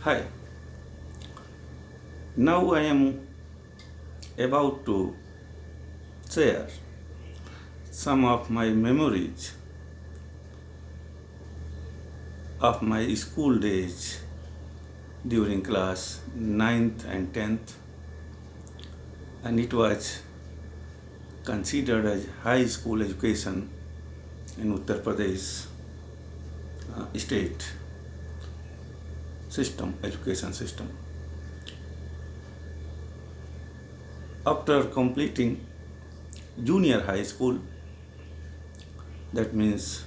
Hi, now I am about to share some of my memories of my school days during class ninth and 10th, and it was considered as high school education in Uttar Pradesh state education system. After completing junior high school, that means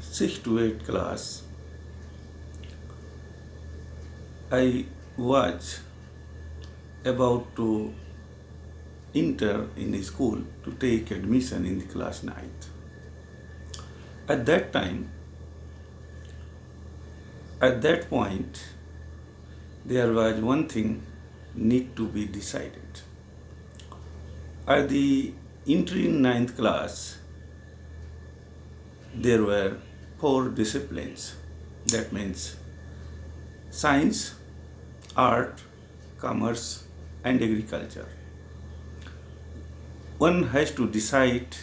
6 to 8 class, I was about to enter in a school to take admission in the class 9th. At that time, at that point, there was one thing need to be decided. At the entry in 9th class, there were 4 disciplines. That means science, art, commerce, and agriculture. One has to decide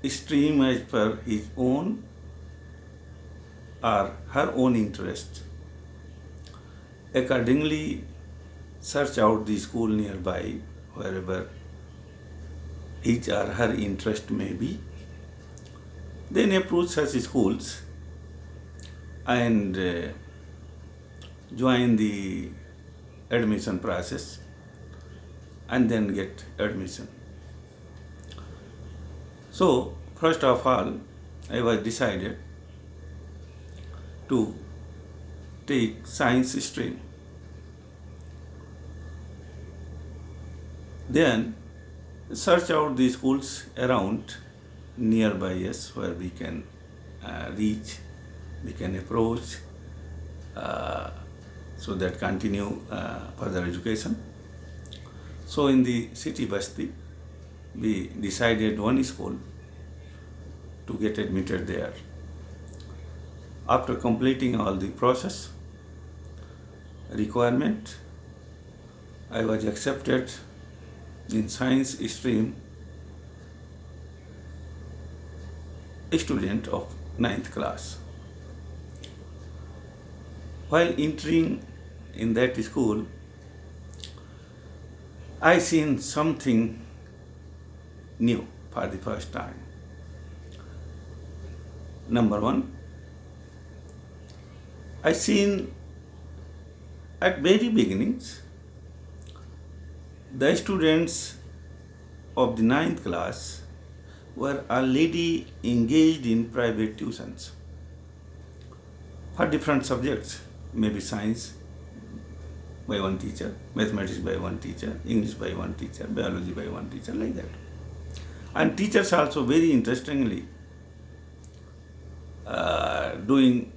a stream as per his own or her own interest. Accordingly, search out the school nearby, wherever his or her interest may be. Then approach such schools and join the admission process and then get admission. So, first of all, I was decided to take science stream. Then search out the schools around nearby us where we can reach, we can approach, so that continue further education. So in the city Basti, we decided one school to get admitted there. After completing all the process requirement, I was accepted in science stream, a student of 9th class. While entering in that school, I seen something new for the first time. Number one, I seen at very beginnings the students of the 9th class were already engaged in private tuitions for different subjects, maybe science by one teacher, mathematics by one teacher, English by one teacher, biology by one teacher, like that. And teachers also very interestingly doing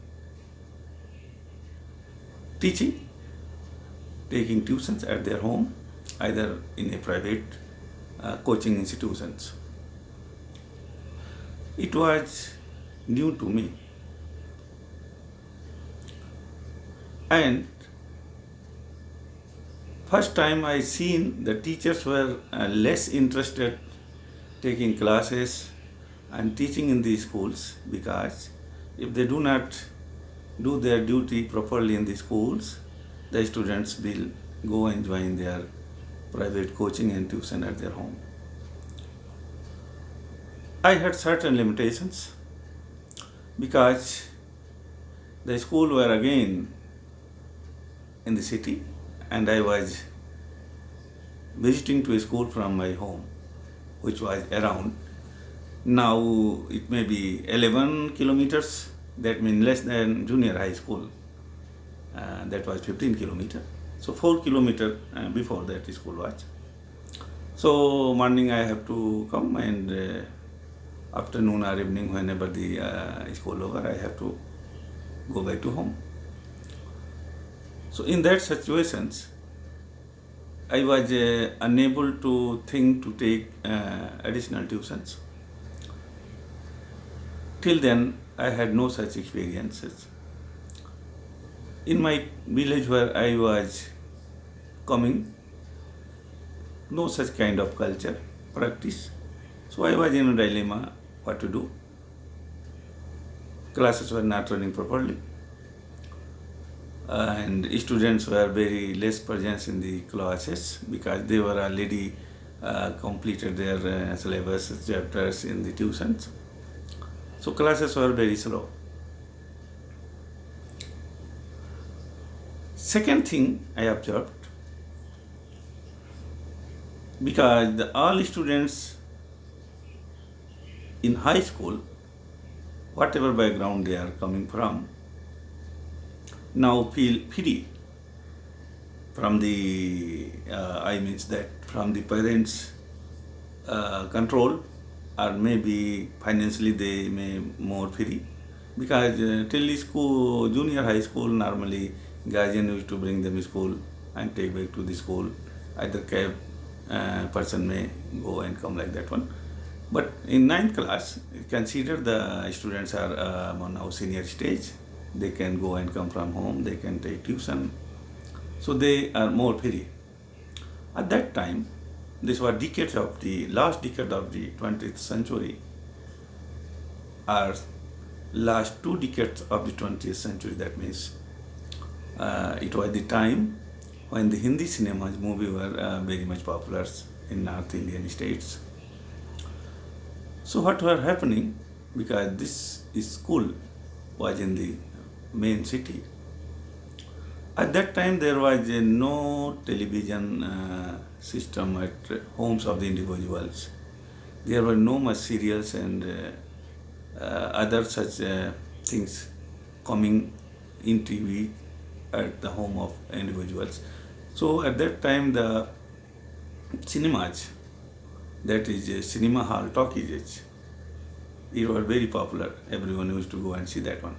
teaching, taking tuitions at their home, either in a private coaching institutions. It was new to me. And first time I seen the teachers were less interested taking classes and teaching in the schools, because if they do not do their duty properly in the schools, the students will go and join their private coaching and tuition at their home. I had certain limitations because the school were again in the city and I was visiting to a school from my home, which was around, now it may be 11 kilometers, that means less than junior high school, that was 15 kilometers. So 4 kilometers before that school was. So morning I have to come, and afternoon or evening, whenever the school over, I have to go back to home. So in that situations, I was unable to think to take additional tuitions. Till then, I had no such experiences. In my village where I was coming, no such kind of culture practice. So I was in a dilemma what to do. Classes were not running properly, and students were very less present in the classes because they were already completed their syllabus chapters in the tuitions. So classes were very slow. Second thing I observed, because all students in high school, whatever background they are coming from, now feel free from the from the parents' control, or maybe financially they may more free, because till the school, junior high school, normally guardian used to bring them to school and take back to the school. Either cab person may go and come like that one. But in ninth class, consider the students are now senior stage. They can go and come from home. They can take tuition. So they are more free. At that time, this was decades of the last decade of the 20th century, or last 2 decades of the 20th century. That means it was the time when the Hindi cinemas movie were very much popular in North Indian states. So what were happening, because this school was in the main city. At that time there was no television system at homes of the individuals. There were no much serials and other such things coming in TV at the home of individuals. So at that time the cinemas, that is cinema hall talkies, it was very popular. Everyone used to go and see that one.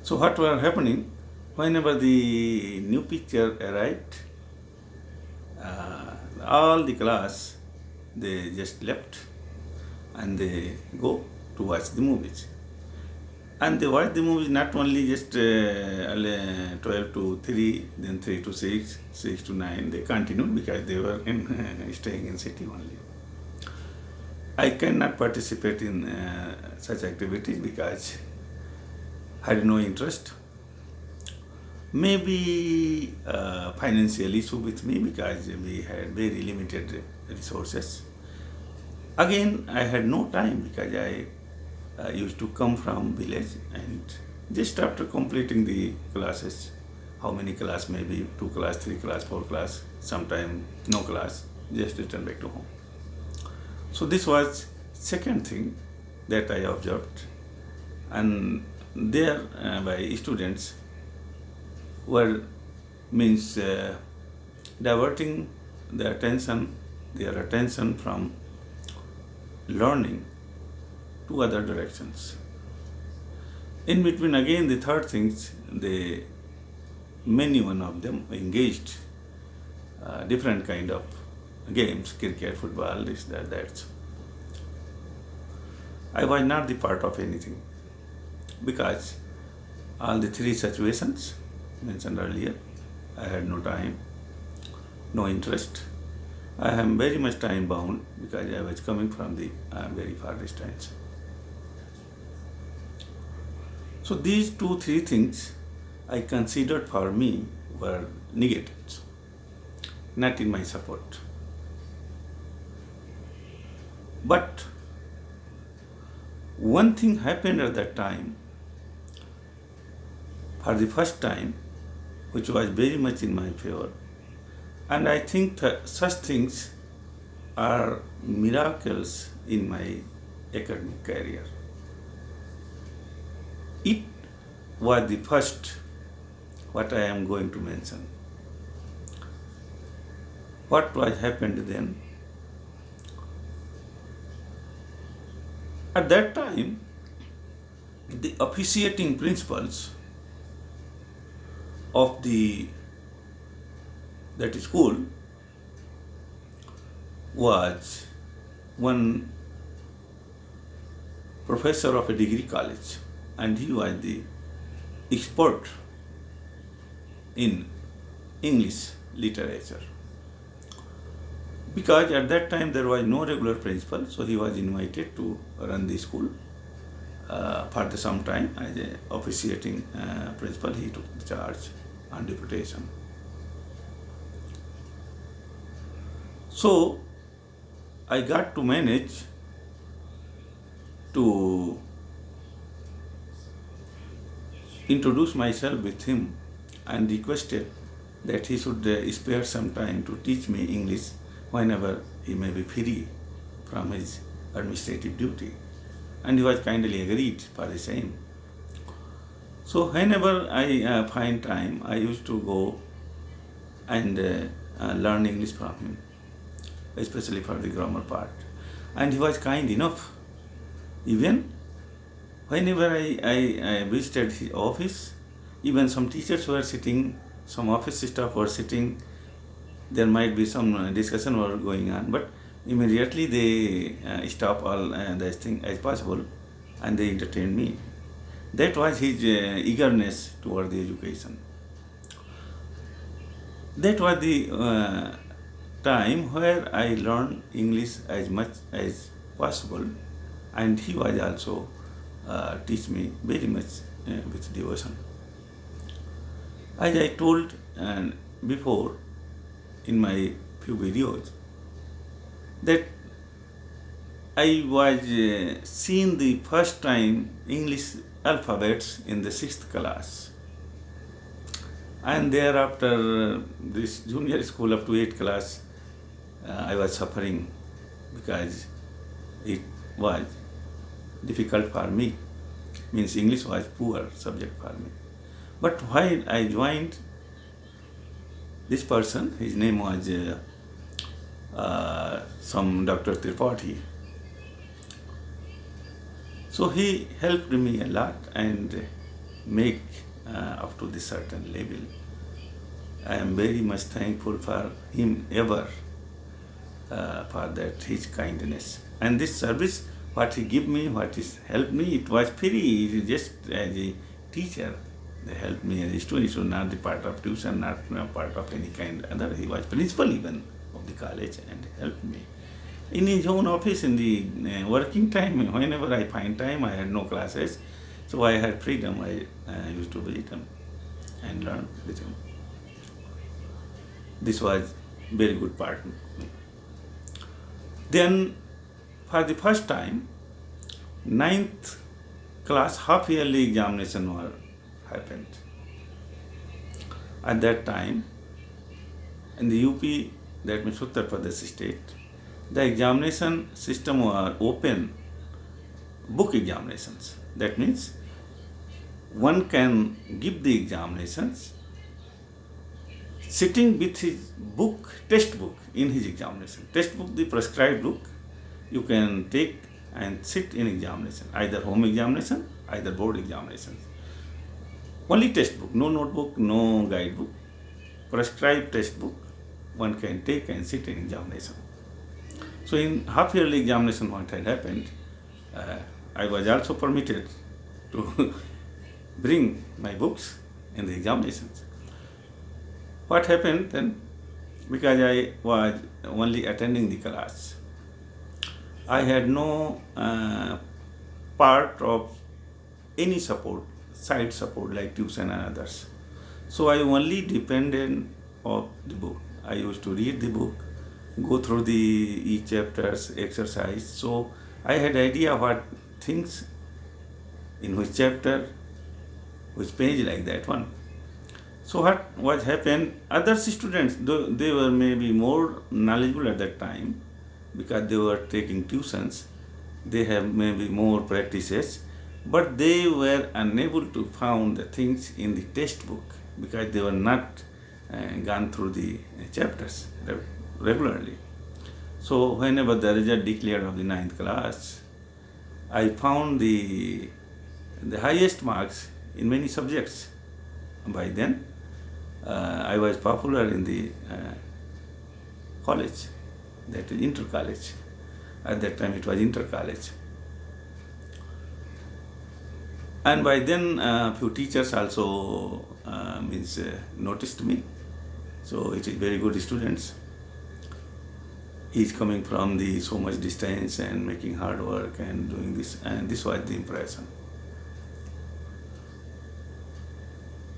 So what were happening, whenever the new picture arrived, all the class, they just left and they go to watch the movies. And they watch the movies not only just 12 to 3, then 3 to 6, 6 to 9, they continued because they were staying in city only. I cannot participate in such activities because I had no interest. Maybe financial issue with me because we had very limited resources. Again, I had no time because I used to come from village, and just after completing the classes, how many class, maybe 2 class, 3 class, 4 class, sometime no class, just return back to home. So this was second thing that I observed, and there by students were diverting their attention from learning to other directions. In between, again, the third things, many one of them engaged different kind of games, cricket, football, this, that. I was not the part of anything because all the 3 situations mentioned earlier, I had no time, no interest. I am very much time bound because I was coming from the very far distance. So these 2-3 things I considered for me were negatives, not in my support. But one thing happened at that time, for the first time, which was very much in my favor. And I think that such things are miracles in my academic career. It was the first, what I am going to mention. What was happened then? At that time, the officiating principals of that school was one professor of a degree college, and he was the expert in English literature. Because at that time there was no regular principal, so he was invited to run the school for some time as a officiating principal. He took the charge on deputation. So I got to manage to introduce myself with him and requested that he should spare some time to teach me English whenever he may be free from his administrative duty. And he was kindly agreed for the same. So whenever I find time, I used to go and learn English from him, especially for the grammar part. And he was kind enough. Even whenever I visited his office, even some teachers were sitting, some office staff were sitting, there might be some discussion were going on, but immediately they stop all those things as possible and they entertained me. That was his eagerness toward the education. That was the time where I learned English as much as possible, and he was also teach me very much with devotion. As I told before in my few videos, that I was seeing the first time English alphabets in the 6th class, and thereafter this junior school up to 8th class I was suffering because it was difficult for me, means English was poor subject for me. But while I joined this person, his name was some Dr. Tripathi. So he helped me a lot and make up to this certain level. I am very much thankful for him ever for that his kindness. And this service, what he gave me, what he helped me, it was free, just as a teacher. They helped me as a student. It was not the part of tuition, not part of any kind other. He was principal even of the college and helped me. In his own office, in the working time, whenever I find time, I had no classes, so I had freedom. I used to visit him and learn with him. This was very good part. Then, for the first time, 9th class half-yearly examination were happened. At that time, in the UP, that means Uttar Pradesh state, the examination system were open book examinations. That means one can give the examinations sitting with his book, textbook in his examination. Textbook, the prescribed book, you can take and sit in examination, either home examination, either board examination. Only textbook, no notebook, no guidebook. Prescribed textbook, one can take and sit in examination. So in half-yearly examination, what had happened, I was also permitted to bring my books in the examinations. What happened then, because I was only attending the class, I had no part of any support, side support like tuition and others. So I only depended on the book. I used to read the book, go through the each chapters, exercise. So I had idea what things in which chapter, which page, like that one. So what happened, other students, though they were maybe more knowledgeable at that time because they were taking tuitions, they have maybe more practices, but they were unable to find the things in the textbook because they were not gone through the chapters regularly. So whenever the result declared of the 9th class, I found the highest marks in many subjects. By then, I was popular in the college, that is inter-college. At that time it was inter-college. And by then, few teachers also noticed me. So it is very good students. He's coming from the so much distance and making hard work and doing this, and this was the impression.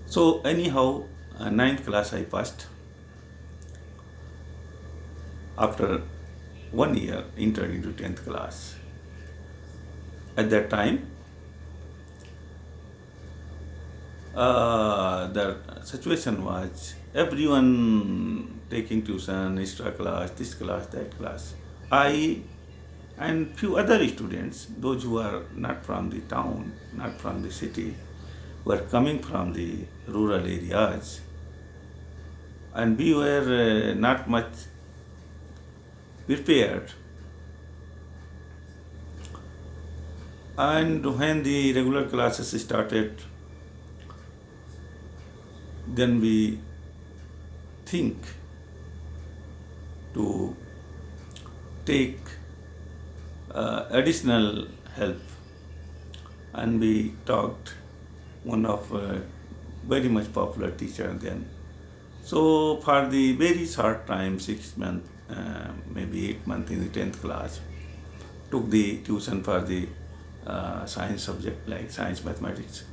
So anyhow, ninth class I passed. After 1 year, entered into 10th class. At that time, the situation was everyone taking tuition, extra class, this class, that class. I and few other students, those who are not from the town, not from the city, were coming from the rural areas, and we were not much prepared. And when the regular classes started, then we think to take additional help, and we talked one of very much popular teacher then. So for the very short time, 6 months, maybe 8 months in the 10th class, took the tuition for the science subject like science, mathematics.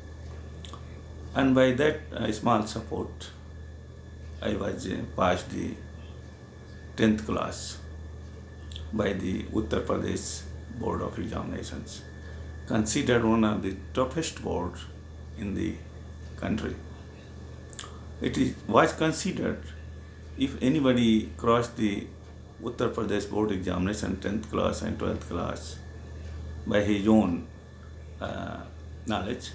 And by that small support, I was passed the 10th class by the Uttar Pradesh Board of Examinations, considered one of the toughest boards in the country. Was considered, if anybody crossed the Uttar Pradesh Board examination 10th class and 12th class by his own knowledge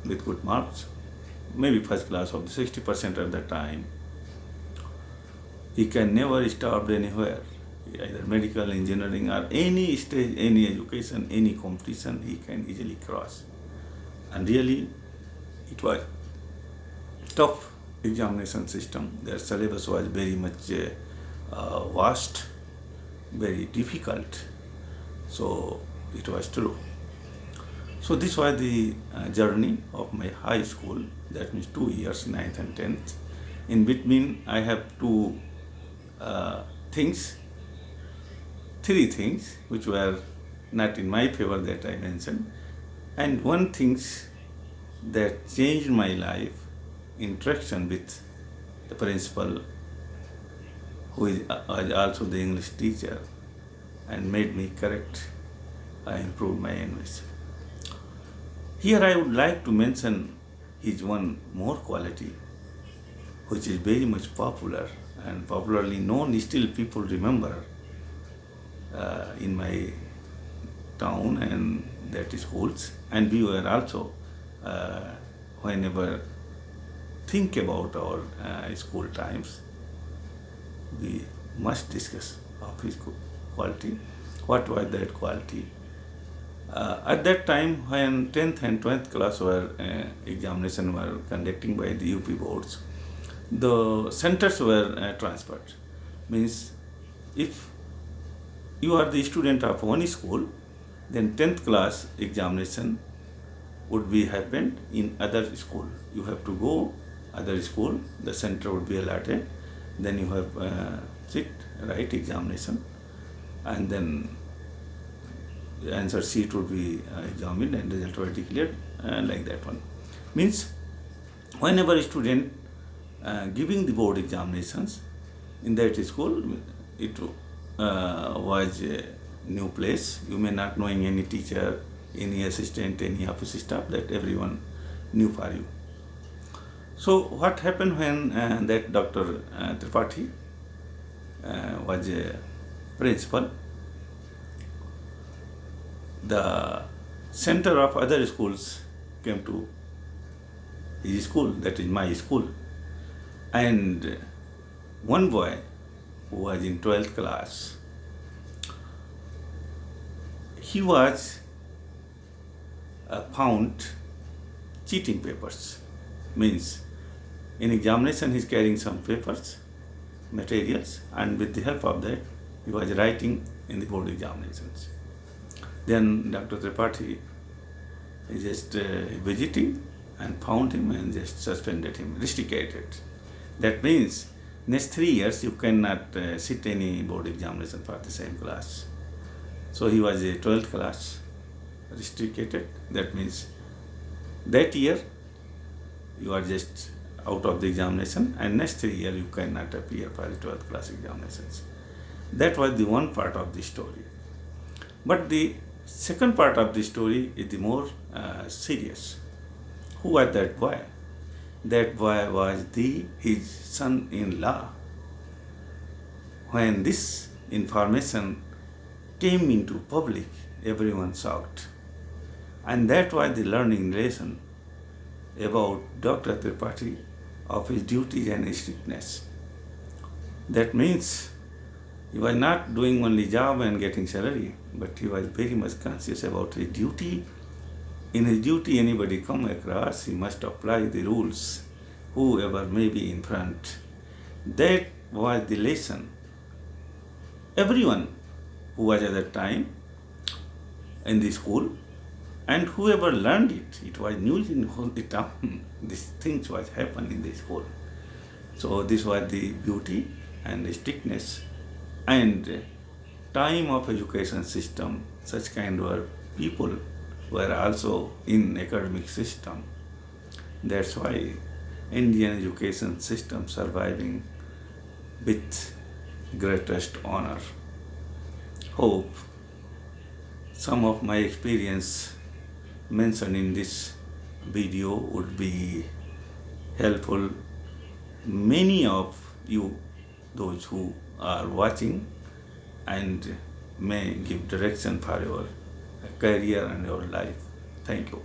with good marks, maybe first class of the 60% at the time, he can never stop anywhere, either medical, engineering, or any stage, any education, any competition, he can easily cross. And really, it was tough examination system. Their syllabus was very much vast, very difficult. So it was true. So this was the journey of my high school. That means 2 years, 9th and 10th. In between, I have three things which were not in my favor that I mentioned, and one thing that changed my life, interaction with the principal, who is also the English teacher, and made me correct, I improved my English. Here I would like to mention his one more quality, which is very much popular and popularly known, still people remember in my town and that schools. And we were also, whenever think about our school times, we must discuss of his quality. What was that quality? At that time, when 10th and 12th class were examination were conducting by the UP boards, the centers were transferred. Means, if you are the student of one school, then 10th class examination would be happened in other school. You have to go other school, the center would be allotted, then you have sit, write examination, and then the answer sheet would be examined and result were declared, like that one. Means, whenever a student giving the board examinations in that school, it was a new place. You may not knowing any teacher, any assistant, any office staff, that everyone knew for you. So what happened when that Dr. Tripathi was a principal, the center of other schools came to his school, that is my school. And one boy who was in 12th class, he was found cheating papers. Means, in examination he is carrying some papers, materials, and with the help of that he was writing in the board examinations. Then Dr. Tripathi He just visiting and found him and just suspended him, restricted. That means next 3 years you cannot sit any board examination for the same class. So he was a 12th class, restricted. That means that year you are just out of the examination, and next 3 years you cannot appear for the 12th class examinations. That was the one part of the story. But the second part of the story is the more serious. Who was that boy? That boy was his son-in-law. When this information came into public, everyone shocked. And that was the learning lesson about Dr. Tripathi of his duties and strictness. That means he was not doing only job and getting salary, but he was very much conscious about his duty. In his duty, anybody come across, he must apply the rules, whoever may be in front. That was the lesson. Everyone who was at that time in the school, and whoever learned it, it was news in whole the town. These things was happening in the school. So this was the beauty and the strictness and time of education system. Such kind of people were also in academic system. That's why Indian education system surviving with greatest honor. Hope some of my experience mentioned in this video would be helpful. Many of you, those who are watching, and may give direction for your career and your life. Thank you.